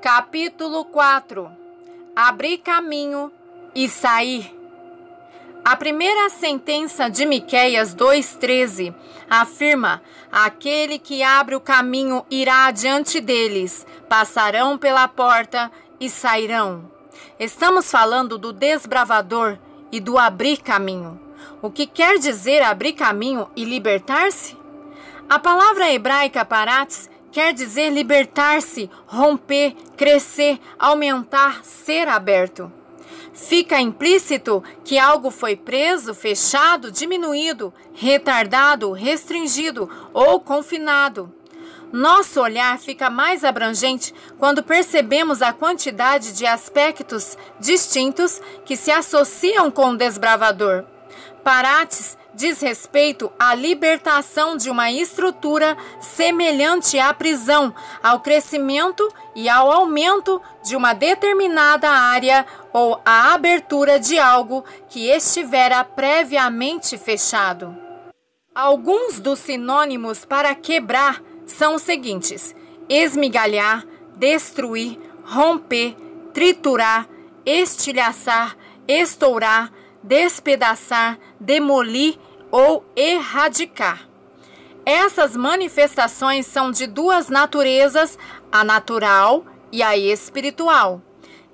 Capítulo 4. Abrir caminho e sair. A primeira sentença de Miqueias 2:13 afirma: aquele que abre o caminho irá adiante deles, passarão pela porta e sairão. Estamos falando do desbravador e do abrir caminho. O que quer dizer abrir caminho e libertar-se? A palavra hebraica parates quer dizer libertar-se, romper, crescer, aumentar, ser aberto. Fica implícito que algo foi preso, fechado, diminuído, retardado, restringido ou confinado. Nosso olhar fica mais abrangente quando percebemos a quantidade de aspectos distintos que se associam com o desbravador. Parates diz respeito à libertação de uma estrutura semelhante à prisão, ao crescimento e ao aumento de uma determinada área ou à abertura de algo que estivera previamente fechado. Alguns dos sinônimos para quebrar são os seguintes: esmigalhar, destruir, romper, triturar, estilhaçar, estourar, despedaçar, demolir ou erradicar. Essas manifestações são de duas naturezas, a natural e a espiritual.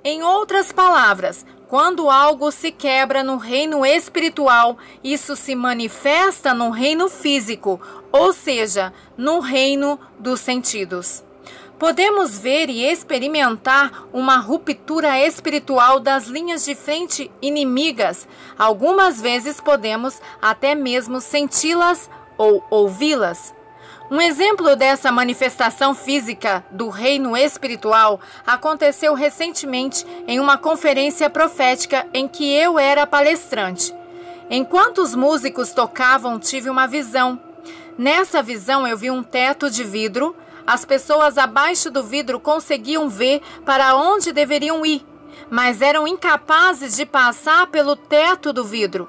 Em outras palavras, quando algo se quebra no reino espiritual, isso se manifesta no reino físico, ou seja, no reino dos sentidos. Podemos ver e experimentar uma ruptura espiritual das linhas de frente inimigas. Algumas vezes podemos até mesmo senti-las ou ouvi-las. Um exemplo dessa manifestação física do reino espiritual aconteceu recentemente em uma conferência profética em que eu era palestrante. Enquanto os músicos tocavam, tive uma visão. Nessa visão eu vi um teto de vidro. As pessoas abaixo do vidro conseguiam ver para onde deveriam ir, mas eram incapazes de passar pelo teto do vidro.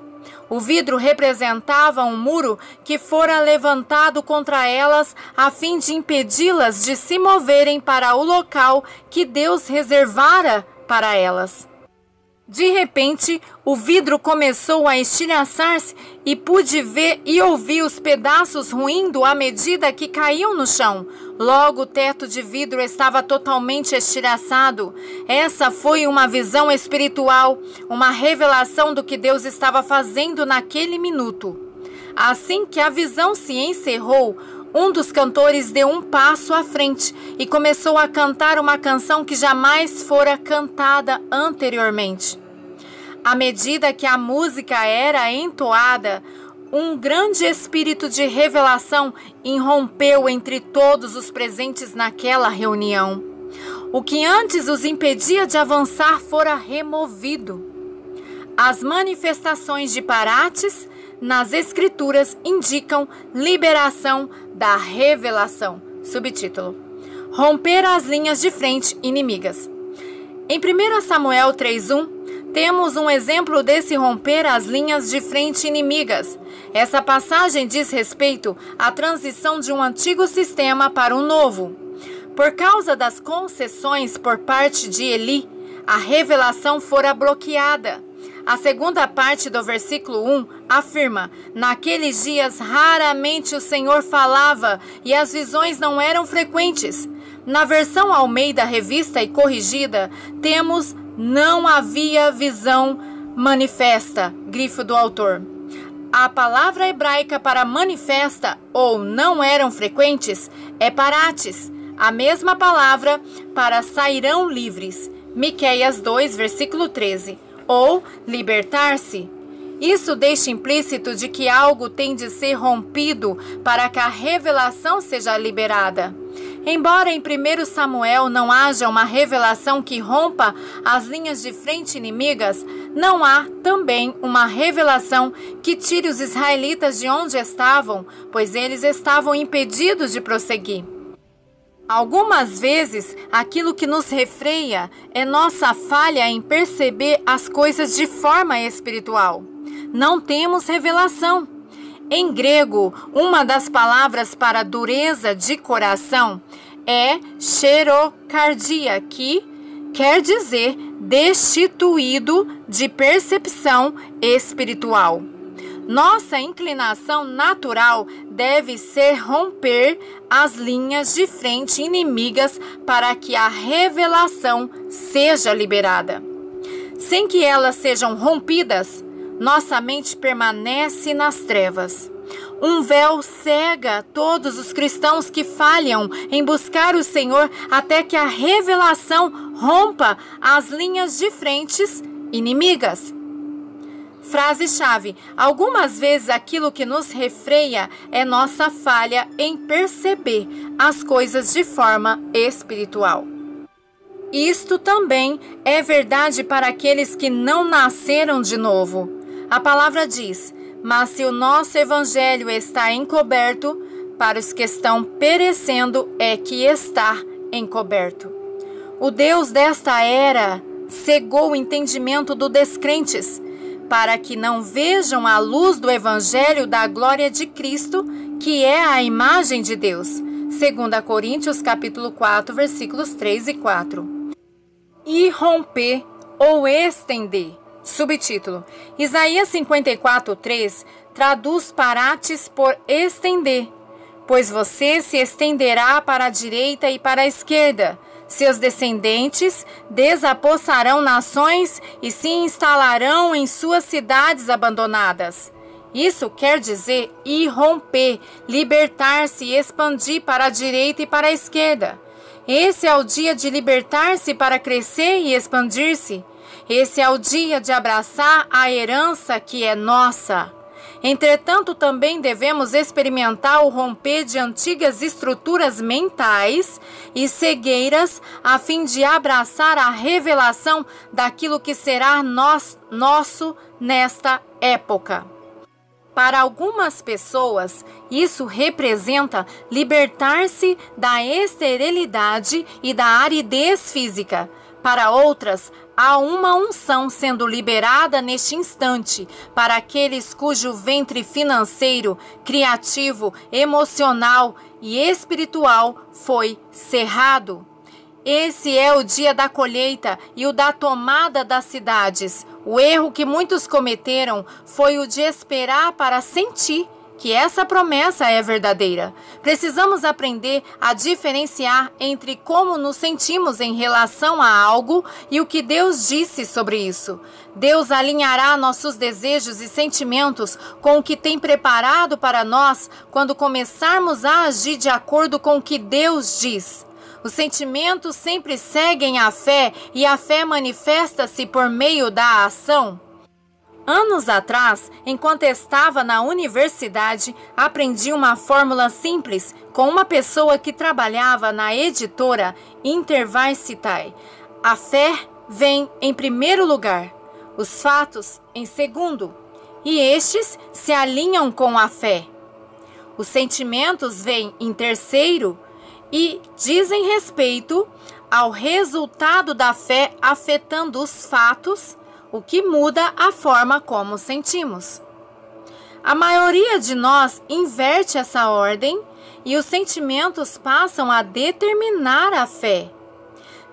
O vidro representava um muro que fora levantado contra elas a fim de impedi-las de se moverem para o local que Deus reservara para elas. De repente, o vidro começou a estilhaçar-se e pude ver e ouvir os pedaços ruindo à medida que caíam no chão. Logo, o teto de vidro estava totalmente estilhaçado. Essa foi uma visão espiritual, uma revelação do que Deus estava fazendo naquele minuto. Assim que a visão se encerrou, um dos cantores deu um passo à frente e começou a cantar uma canção que jamais fora cantada anteriormente. À medida que a música era entoada, um grande espírito de revelação irrompeu entre todos os presentes naquela reunião. O que antes os impedia de avançar fora removido. As manifestações de Parates nas Escrituras indicam liberação da revelação. Subtítulo: romper as linhas de frente inimigas. Em 1 Samuel 3:1, temos um exemplo desse romper as linhas de frente inimigas. Essa passagem diz respeito à transição de um antigo sistema para um novo. Por causa das concessões por parte de Eli, a revelação fora bloqueada. A segunda parte do versículo 1 afirma: naqueles dias raramente o Senhor falava e as visões não eram frequentes. Na versão Almeida Revista e Corrigida, temos não havia visão manifesta, grifo do autor. A palavra hebraica para manifesta ou não eram frequentes é parates, a mesma palavra para sairão livres, Miqueias 2, versículo 13. Ou libertar-se. Isso deixa implícito de que algo tem de ser rompido para que a revelação seja liberada. Embora em 1 Samuel não haja uma revelação que rompa as linhas de frente inimigas, não há também uma revelação que tire os israelitas de onde estavam, pois eles estavam impedidos de prosseguir. Algumas vezes, aquilo que nos refreia é nossa falha em perceber as coisas de forma espiritual. Não temos revelação. Em grego, uma das palavras para dureza de coração é xerocardia, que quer dizer destituído de percepção espiritual. Nossa inclinação natural deve ser romper as linhas de frente inimigas para que a revelação seja liberada. Sem que elas sejam rompidas, nossa mente permanece nas trevas. Um véu cega todos os cristãos que falham em buscar o Senhor até que a revelação rompa as linhas de frentes inimigas. Frase-chave: algumas vezes aquilo que nos refreia é nossa falha em perceber as coisas de forma espiritual. Isto também é verdade para aqueles que não nasceram de novo. A palavra diz: mas se o nosso evangelho está encoberto, para os que estão perecendo é que está encoberto. O Deus desta era cegou o entendimento dos descrentes, para que não vejam a luz do evangelho da glória de Cristo, que é a imagem de Deus. 2 Coríntios capítulo 4, versículos 3 e 4. E romper ou estender. Subtítulo: Isaías 54, 3 traduz parates por estender. Pois você se estenderá para a direita e para a esquerda. Seus descendentes desapossarão nações e se instalarão em suas cidades abandonadas. Isso quer dizer irromper, libertar-se e expandir para a direita e para a esquerda. Esse é o dia de libertar-se para crescer e expandir-se. Esse é o dia de abraçar a herança que é nossa. Entretanto, também devemos experimentar o romper de antigas estruturas mentais e cegueiras a fim de abraçar a revelação daquilo que será nosso nesta época. Para algumas pessoas, isso representa libertar-se da esterilidade e da aridez física. Para outras, há uma unção sendo liberada neste instante para aqueles cujo ventre financeiro, criativo, emocional e espiritual foi cerrado. Esse é o dia da colheita e o da tomada das cidades. O erro que muitos cometeram foi o de esperar para sentir que essa promessa é verdadeira. Precisamos aprender a diferenciar entre como nos sentimos em relação a algo e o que Deus disse sobre isso. Deus alinhará nossos desejos e sentimentos com o que tem preparado para nós quando começarmos a agir de acordo com o que Deus diz. Os sentimentos sempre seguem a fé e a fé manifesta-se por meio da ação. Anos atrás, enquanto estava na universidade, aprendi uma fórmula simples com uma pessoa que trabalhava na editora InterVarsity. A fé vem em primeiro lugar, os fatos em segundo, e estes se alinham com a fé. Os sentimentos vêm em terceiro e dizem respeito ao resultado da fé afetando os fatos, o que muda a forma como sentimos. A maioria de nós inverte essa ordem e os sentimentos passam a determinar a fé.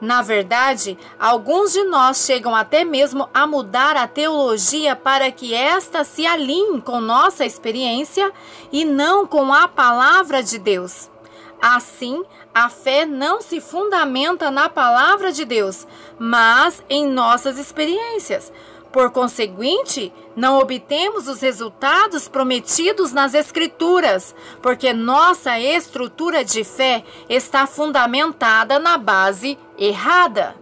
Na verdade, alguns de nós chegam até mesmo a mudar a teologia para que esta se alinhe com nossa experiência e não com a palavra de Deus. Assim, a fé não se fundamenta na palavra de Deus, mas em nossas experiências. Por conseguinte, não obtemos os resultados prometidos nas Escrituras, porque nossa estrutura de fé está fundamentada na base errada.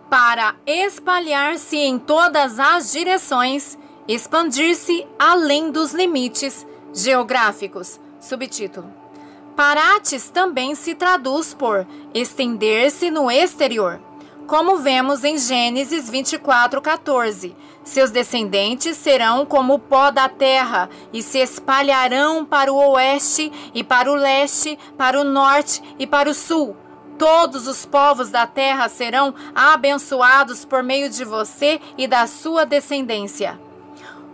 Para espalhar-se em todas as direções, expandir-se além dos limites geográficos. Subtítulo: Parates também se traduz por estender-se no exterior, como vemos em Gênesis 24:14. Seus descendentes serão como o pó da terra e se espalharão para o oeste e para o leste, para o norte e para o sul. Todos os povos da terra serão abençoados por meio de você e da sua descendência.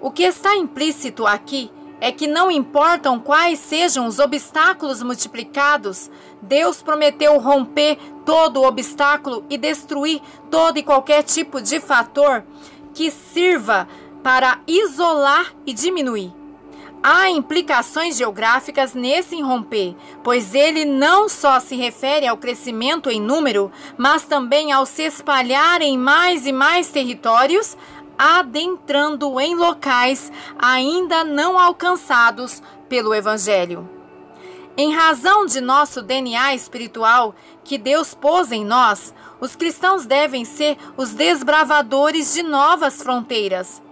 O que está implícito aqui é que não importam quais sejam os obstáculos multiplicados, Deus prometeu romper todo o obstáculo e destruir todo e qualquer tipo de fator que sirva para isolar e diminuir. Há implicações geográficas nesse romper, pois ele não só se refere ao crescimento em número, mas também ao se espalhar em mais e mais territórios, adentrando em locais ainda não alcançados pelo Evangelho. Em razão de nosso DNA espiritual que Deus pôs em nós, os cristãos devem ser os desbravadores de novas fronteiras.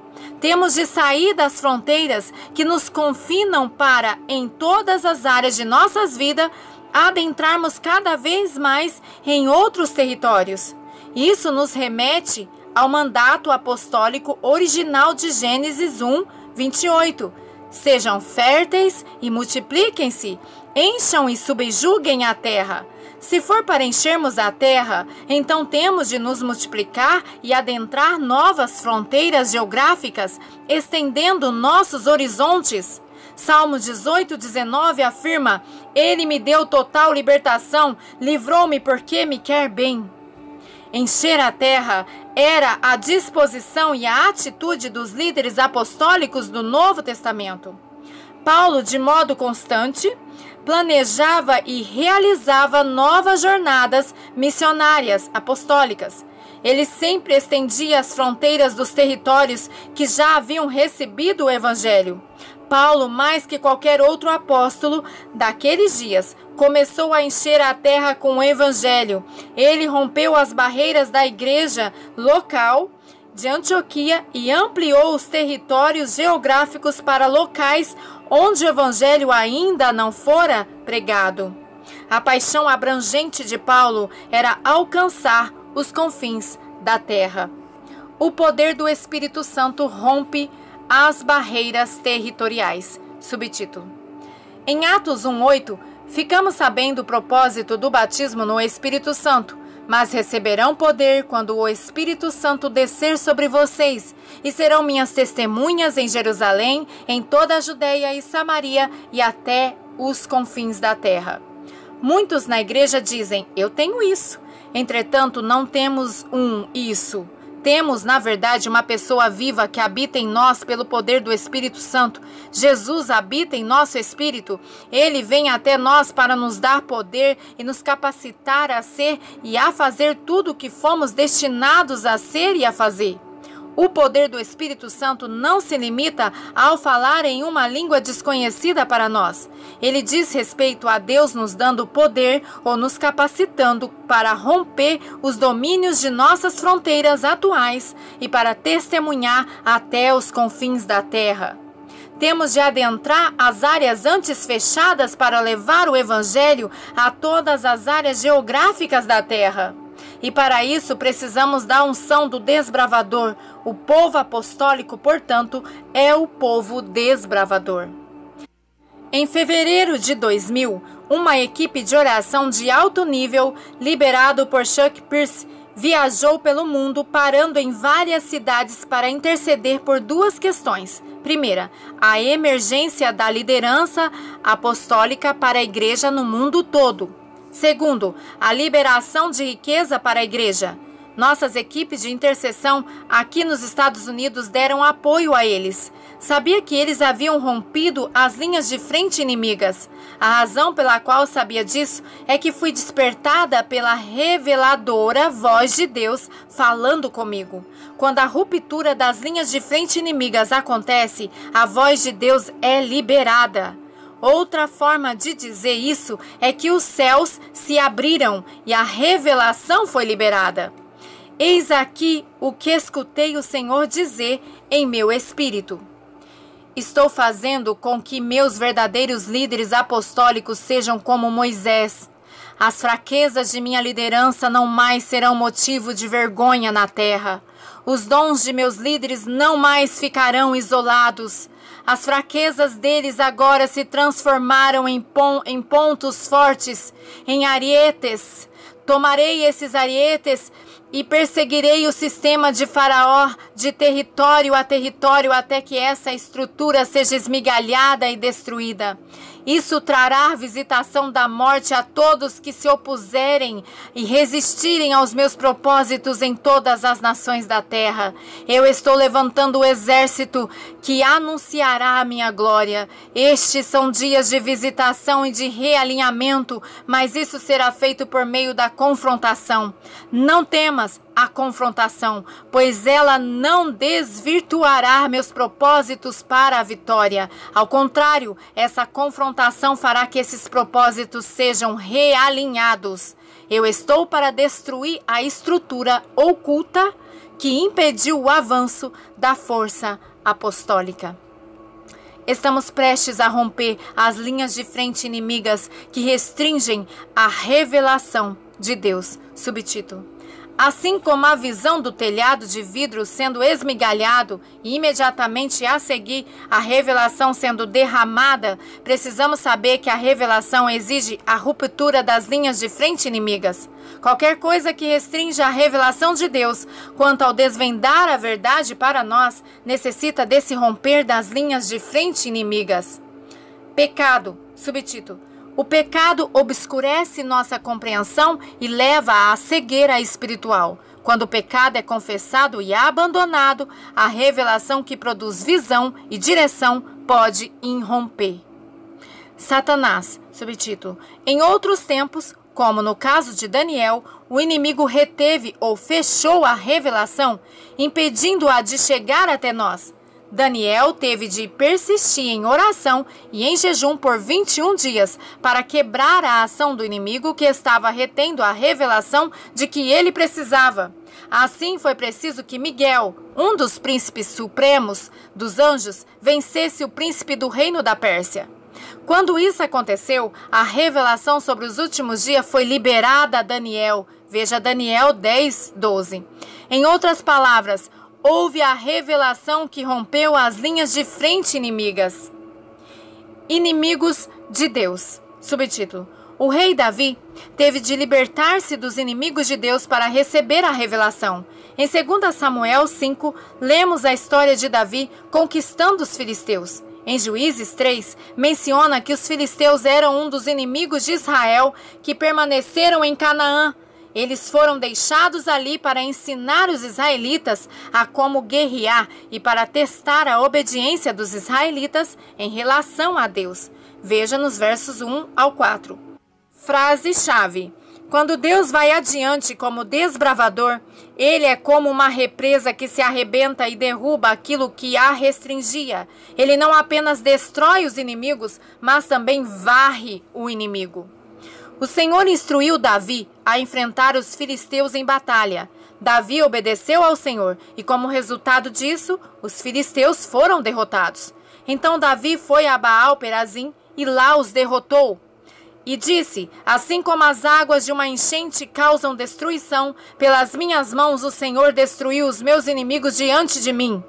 Temos de sair das fronteiras que nos confinam para, em todas as áreas de nossas vidas, adentrarmos cada vez mais em outros territórios. Isso nos remete ao mandato apostólico original de Gênesis 1, 28. Sejam férteis e multipliquem-se, encham e subjuguem a terra. Se for para enchermos a terra, então temos de nos multiplicar e adentrar novas fronteiras geográficas, estendendo nossos horizontes. Salmo 18:19 afirma: Ele me deu total libertação, livrou-me porque me quer bem. Encher a terra era a disposição e a atitude dos líderes apostólicos do Novo Testamento. Paulo, de modo constante, planejava e realizava novas jornadas missionárias apostólicas. Ele sempre estendia as fronteiras dos territórios que já haviam recebido o Evangelho. Paulo, mais que qualquer outro apóstolo daqueles dias, começou a encher a terra com o Evangelho. Ele rompeu as barreiras da igreja local de Antioquia e ampliou os territórios geográficos para locais onde o Evangelho ainda não fora pregado. A paixão abrangente de Paulo era alcançar os confins da terra. O poder do Espírito Santo rompe as barreiras territoriais. Subtítulo. Em Atos 1:8, ficamos sabendo o propósito do batismo no Espírito Santo, mas receberão poder quando o Espírito Santo descer sobre vocês, e serão minhas testemunhas em Jerusalém, em toda a Judeia e Samaria e até os confins da terra. Muitos na igreja dizem: eu tenho isso. Entretanto, não temos isso. Temos, na verdade, uma pessoa viva que habita em nós pelo poder do Espírito Santo. Jesus habita em nosso espírito. Ele vem até nós para nos dar poder e nos capacitar a ser e a fazer tudo o que fomos destinados a ser e a fazer. O poder do Espírito Santo não se limita ao falar em uma língua desconhecida para nós. Ele diz respeito a Deus nos dando poder ou nos capacitando para romper os domínios de nossas fronteiras atuais e para testemunhar até os confins da terra. Temos de adentrar as áreas antes fechadas para levar o Evangelho a todas as áreas geográficas da terra. E para isso precisamos da unção do desbravador. O povo apostólico, portanto, é o povo desbravador. Em fevereiro de 2000, uma equipe de oração de alto nível, liderado por Chuck Pierce, viajou pelo mundo, parando em várias cidades para interceder por duas questões. Primeira, a emergência da liderança apostólica para a igreja no mundo todo. Segundo, a liberação de riqueza para a igreja. Nossas equipes de intercessão aqui nos Estados Unidos deram apoio a eles. Sabia que eles haviam rompido as linhas de frente inimigas. A razão pela qual sabia disso é que fui despertada pela reveladora voz de Deus falando comigo. Quando a ruptura das linhas de frente inimigas acontece, a voz de Deus é liberada. Outra forma de dizer isso é que os céus se abriram e a revelação foi liberada. Eis aqui o que escutei o Senhor dizer em meu espírito. Estou fazendo com que meus verdadeiros líderes apostólicos sejam como Moisés. As fraquezas de minha liderança não mais serão motivo de vergonha na terra. Os dons de meus líderes não mais ficarão isolados. As fraquezas deles agora se transformaram em pontos fortes, em arietes. Tomarei esses arietes e perseguirei o sistema de Faraó de território a território até que essa estrutura seja esmigalhada e destruída. Isso trará visitação da morte a todos que se opuserem e resistirem aos meus propósitos em todas as nações da terra. Eu estou levantando o exército que anunciará a minha glória. Estes são dias de visitação e de realinhamento, mas isso será feito por meio da confrontação. Não temas a confrontação, pois ela não desvirtuará meus propósitos para a vitória. Ao contrário, essa confrontação fará que esses propósitos sejam realinhados. Eu estou para destruir a estrutura oculta que impediu o avanço da força apostólica. Estamos prestes a romper as linhas de frente inimigas que restringem a revelação de Deus. Subtítulo: assim como a visão do telhado de vidro sendo esmigalhado e imediatamente a seguir a revelação sendo derramada, precisamos saber que a revelação exige a ruptura das linhas de frente inimigas. Qualquer coisa que restrinja a revelação de Deus quanto ao desvendar a verdade para nós necessita desse romper das linhas de frente inimigas. Pecado. Subtítulo: o pecado obscurece nossa compreensão e leva à cegueira espiritual. Quando o pecado é confessado e abandonado, a revelação que produz visão e direção pode irromper. Satanás. Subtítulo: em outros tempos, como no caso de Daniel, o inimigo reteve ou fechou a revelação, impedindo-a de chegar até nós. Daniel teve de persistir em oração e em jejum por 21 dias para quebrar a ação do inimigo que estava retendo a revelação de que ele precisava. Assim, foi preciso que Miguel, um dos príncipes supremos dos anjos, vencesse o príncipe do reino da Pérsia. Quando isso aconteceu, a revelação sobre os últimos dias foi liberada a Daniel. Veja Daniel 10:12. Em outras palavras, houve a revelação que rompeu as linhas de frente inimigas. Inimigos de Deus. Subtítulo: o rei Davi teve de libertar-se dos inimigos de Deus para receber a revelação. Em 2 Samuel 5, lemos a história de Davi conquistando os filisteus. Em Juízes 3, menciona que os filisteus eram um dos inimigos de Israel que permaneceram em Canaã. Eles foram deixados ali para ensinar os israelitas a como guerrear e para testar a obediência dos israelitas em relação a Deus. Veja nos versos 1 ao 4. Frase-chave: quando Deus vai adiante como desbravador, ele é como uma represa que se arrebenta e derruba aquilo que a restringia. Ele não apenas destrói os inimigos, mas também varre o inimigo. O Senhor instruiu Davi a enfrentar os filisteus em batalha. Davi obedeceu ao Senhor e, como resultado disso, os filisteus foram derrotados. Então Davi foi a Baal-Perazim e lá os derrotou. E disse: assim como as águas de uma enchente causam destruição, pelas minhas mãos o Senhor destruiu os meus inimigos diante de mim.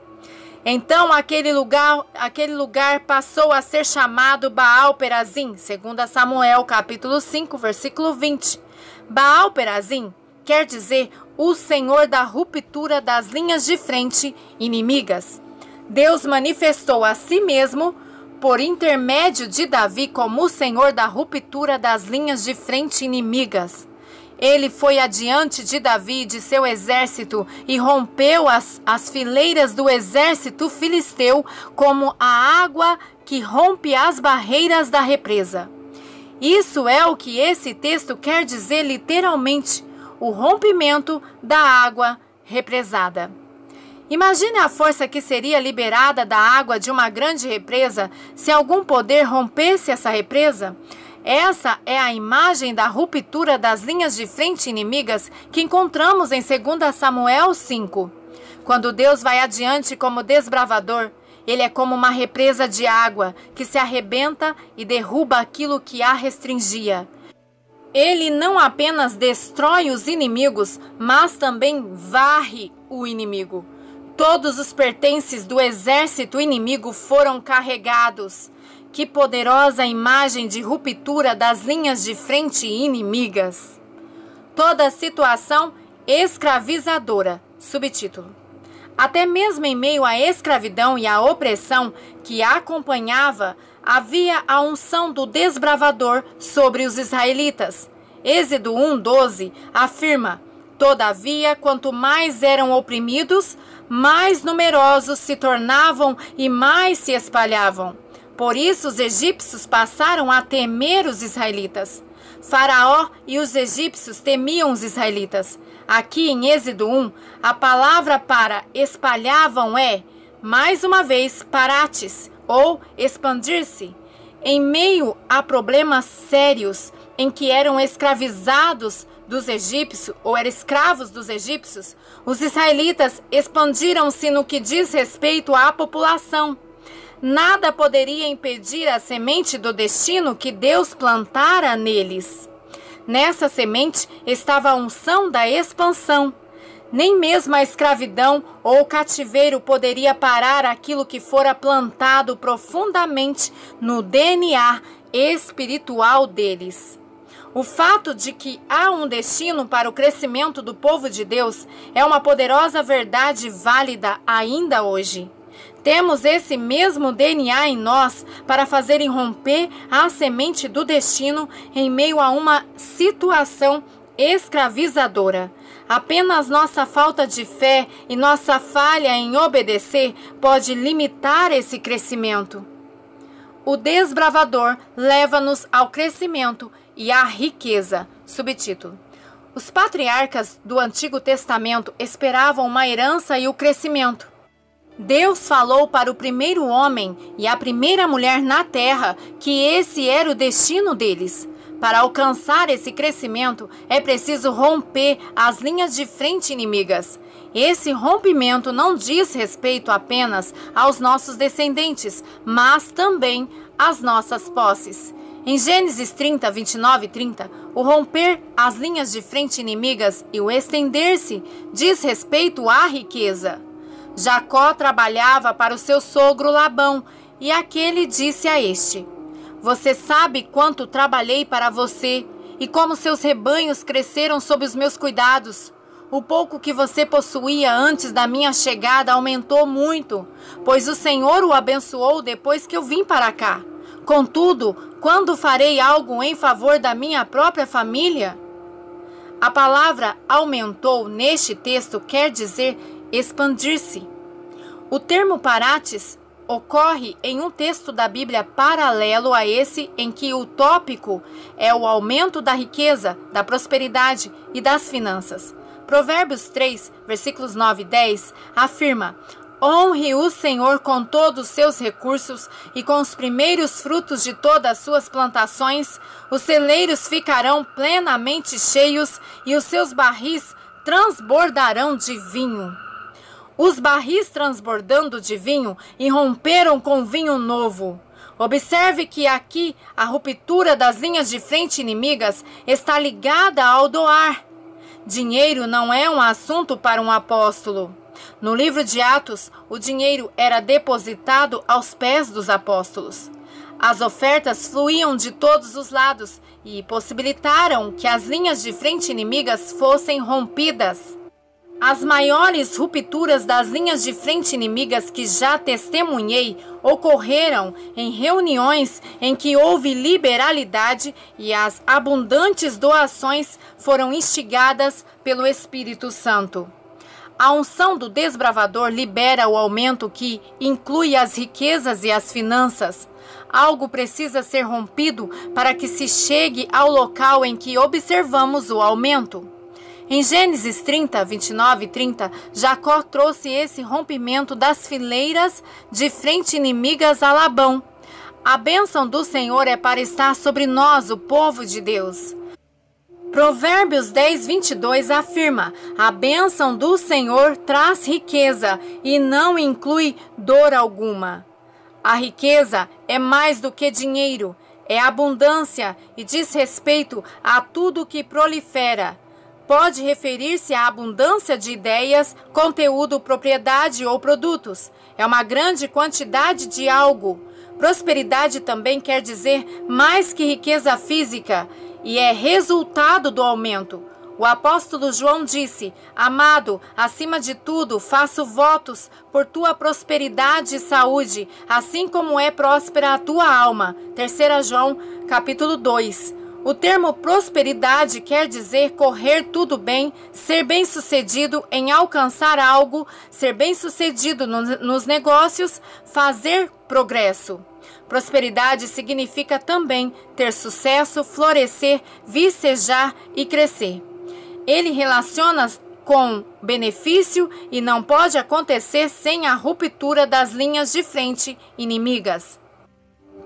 Então aquele lugar passou a ser chamado Baal-Perazim, 2 Samuel capítulo 5, versículo 20. Baal-Perazim quer dizer o Senhor da ruptura das linhas de frente inimigas. Deus manifestou a si mesmo por intermédio de Davi como o Senhor da ruptura das linhas de frente inimigas. Ele foi adiante de Davi e de seu exército e rompeu as fileiras do exército filisteu como a água que rompe as barreiras da represa. Isso é o que esse texto quer dizer literalmente, o rompimento da água represada. Imagine a força que seria liberada da água de uma grande represa se algum poder rompesse essa represa. Essa é a imagem da ruptura das linhas de frente inimigas que encontramos em 2 Samuel 5. Quando Deus vai adiante como desbravador, ele é como uma represa de água que se arrebenta e derruba aquilo que a restringia. Ele não apenas destrói os inimigos, mas também varre o inimigo. Todos os pertences do exército inimigo foram carregados. Que poderosa imagem de ruptura das linhas de frente inimigas. Toda situação escravizadora. Subtítulo: até mesmo em meio à escravidão e à opressão que acompanhava havia a unção do desbravador sobre os israelitas. Êxodo 1:12 afirma: todavia, quanto mais eram oprimidos, mais numerosos se tornavam e mais se espalhavam. Por isso os egípcios passaram a temer os israelitas. Faraó e os egípcios temiam os israelitas. Aqui em Êxodo 1, a palavra para espalhavam é, mais uma vez, parates, ou expandir-se. Em meio a problemas sérios em que eram escravizados dos egípcios, ou eram escravos dos egípcios, os israelitas expandiram-se no que diz respeito à população. Nada poderia impedir a semente do destino que Deus plantara neles. Nessa semente estava a unção da expansão. Nem mesmo a escravidão ou o cativeiro poderia parar aquilo que fora plantado profundamente no DNA espiritual deles. O fato de que há um destino para o crescimento do povo de Deus é uma poderosa verdade válida ainda hoje. Temos esse mesmo DNA em nós para fazer irromper a semente do destino em meio a uma situação escravizadora. Apenas nossa falta de fé e nossa falha em obedecer pode limitar esse crescimento. O desbravador leva-nos ao crescimento e à riqueza. Subtítulo: os patriarcas do Antigo Testamento esperavam uma herança e o crescimento. Deus falou para o primeiro homem e a primeira mulher na terra que esse era o destino deles. Para alcançar esse crescimento, é preciso romper as linhas de frente inimigas. Esse rompimento não diz respeito apenas aos nossos descendentes, mas também às nossas posses. Em Gênesis 30, 29 e 30, o romper as linhas de frente inimigas e o estender-se diz respeito à riqueza. Jacó trabalhava para o seu sogro Labão, e aquele disse a este: você sabe quanto trabalhei para você e como seus rebanhos cresceram sob os meus cuidados. O pouco que você possuía antes da minha chegada aumentou muito, pois o Senhor o abençoou depois que eu vim para cá. Contudo, quando farei algo em favor da minha própria família? A palavra aumentou neste texto quer dizer expandir-se. O termo parates ocorre em um texto da Bíblia paralelo a esse, em que o tópico é o aumento da riqueza, da prosperidade e das finanças. Provérbios 3, versículos 9 e 10 afirma: honre o Senhor com todos os seus recursos e com os primeiros frutos de todas as suas plantações. Os celeiros ficarão plenamente cheios e os seus barris transbordarão de vinho. Os barris transbordando de vinho irromperam com vinho novo. Observe que aqui a ruptura das linhas de frente inimigas está ligada ao doar. Dinheiro não é um assunto para um apóstolo. No livro de Atos, o dinheiro era depositado aos pés dos apóstolos. As ofertas fluíam de todos os lados e possibilitaram que as linhas de frente inimigas fossem rompidas. As maiores rupturas das linhas de frente inimigas que já testemunhei ocorreram em reuniões em que houve liberalidade e as abundantes doações foram instigadas pelo Espírito Santo. A unção do desbravador libera o aumento que inclui as riquezas e as finanças. Algo precisa ser rompido para que se chegue ao local em que observamos o aumento. Em Gênesis 30, 29 e 30, Jacó trouxe esse rompimento das fileiras de frente inimigas a Labão. A bênção do Senhor é para estar sobre nós, o povo de Deus. Provérbios 10, 22 afirma: a bênção do Senhor traz riqueza e não inclui dor alguma. A riqueza é mais do que dinheiro, é abundância e diz respeito a tudo que prolifera. Pode referir-se à abundância de ideias, conteúdo, propriedade ou produtos. É uma grande quantidade de algo. Prosperidade também quer dizer mais que riqueza física e é resultado do aumento. O apóstolo João disse: Amado, acima de tudo, faço votos por tua prosperidade e saúde, assim como é próspera a tua alma. 3 João, capítulo 2. O termo prosperidade quer dizer correr tudo bem, ser bem-sucedido em alcançar algo, ser bem-sucedido nos negócios, fazer progresso. Prosperidade significa também ter sucesso, florescer, vicejar e crescer. Ele relaciona com benefício e não pode acontecer sem a ruptura das linhas de frente inimigas.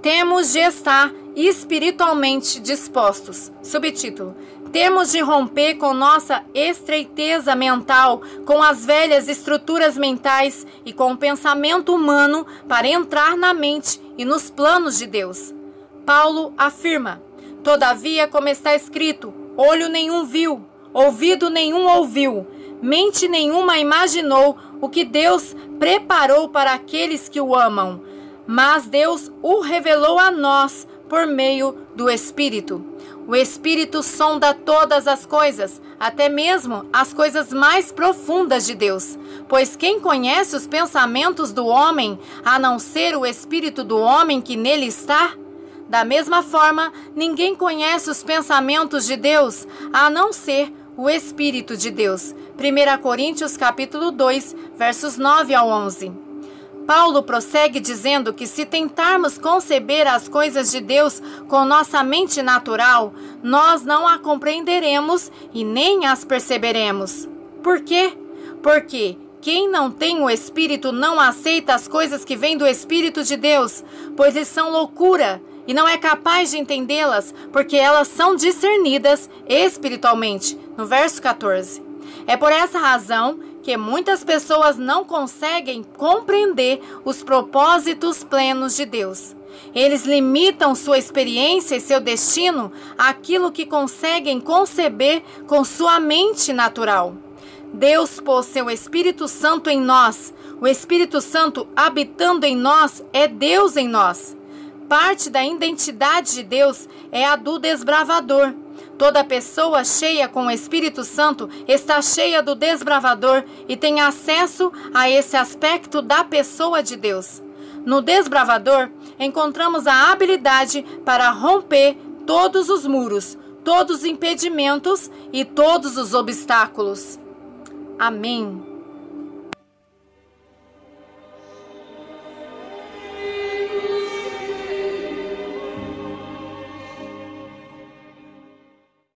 Temos de estar espiritualmente dispostos. Subtítulo: temos de romper com nossa estreiteza mental, com as velhas estruturas mentais e com o pensamento humano para entrar na mente e nos planos de Deus. Paulo afirma: todavia, como está escrito, olho nenhum viu, ouvido nenhum ouviu, mente nenhuma imaginou o que Deus preparou para aqueles que o amam. Mas Deus o revelou a nós por meio do Espírito. O Espírito sonda todas as coisas, até mesmo as coisas mais profundas de Deus. Pois quem conhece os pensamentos do homem, a não ser o Espírito do homem que nele está? Da mesma forma, ninguém conhece os pensamentos de Deus, a não ser o Espírito de Deus. 1 Coríntios capítulo 2, versos 9 ao 11. Paulo prossegue dizendo que se tentarmos conceber as coisas de Deus com nossa mente natural, nós não a compreenderemos e nem as perceberemos. Por quê? Porque quem não tem o Espírito não aceita as coisas que vêm do Espírito de Deus, pois eles são loucura e não é capaz de entendê-las, porque elas são discernidas espiritualmente. No verso 14. É por essa razão que muitas pessoas não conseguem compreender os propósitos plenos de Deus. Eles limitam sua experiência e seu destino àquilo que conseguem conceber com sua mente natural. Deus pôs seu Espírito Santo em nós. O Espírito Santo habitando em nós é Deus em nós. Parte da identidade de Deus é a do desbravador. Toda pessoa cheia com o Espírito Santo está cheia do desbravador e tem acesso a esse aspecto da pessoa de Deus. No desbravador, encontramos a habilidade para romper todos os muros, todos os impedimentos e todos os obstáculos. Amém.